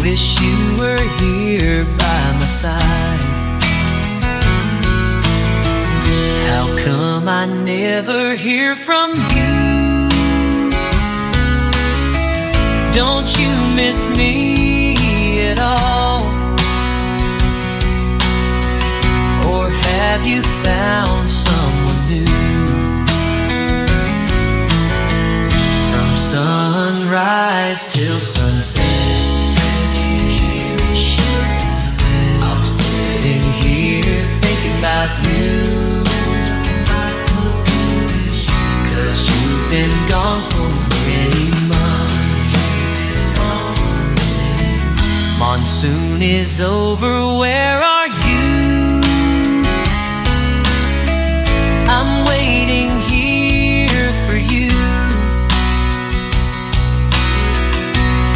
wish you were here by my side. How come I never hear from you? Don't you miss me at all? Or have you found someone new? From sunrise till sunset, I'm sitting here thinking about you. 'Cause you've been gone for many months. Monsoon is over, where are you? I'm waiting here for you,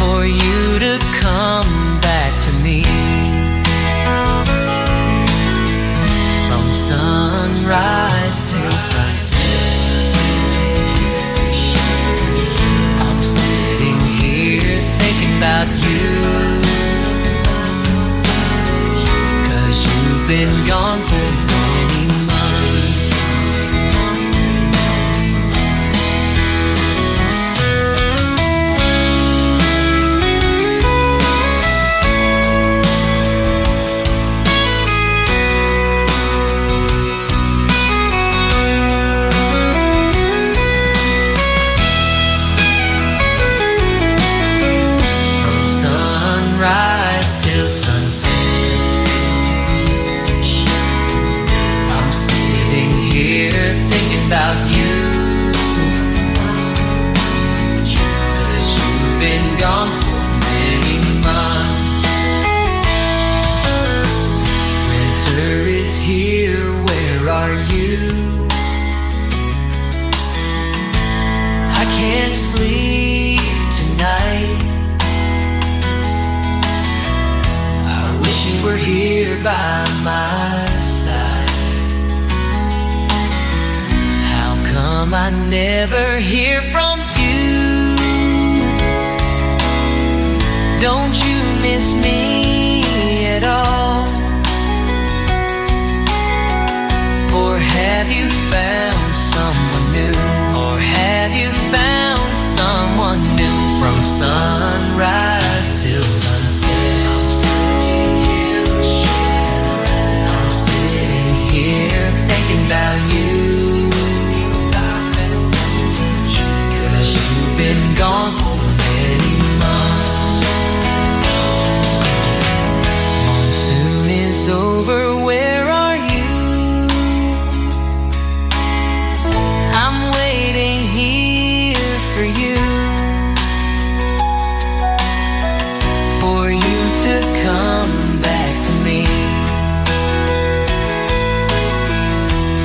for you to come back to me. From sunrise till sunset, I'm sitting here thinking about you. 'Cause you've been gone for many months. Gone for many months. Winter is here, where are you? I can't sleep tonight. I wish you were here by my side. How come I never hear from you? Don't you miss me at all? Or have you found someone new? Or have you found someone new? From sunrise till sunset, I'm sitting here thinking about you. 'Cause you've been gone for many months. Is over, where are you? I'm waiting here for you, for you to come back to me.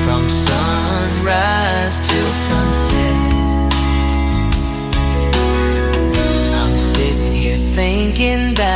From sunrise till sunset, I'm sitting here thinking that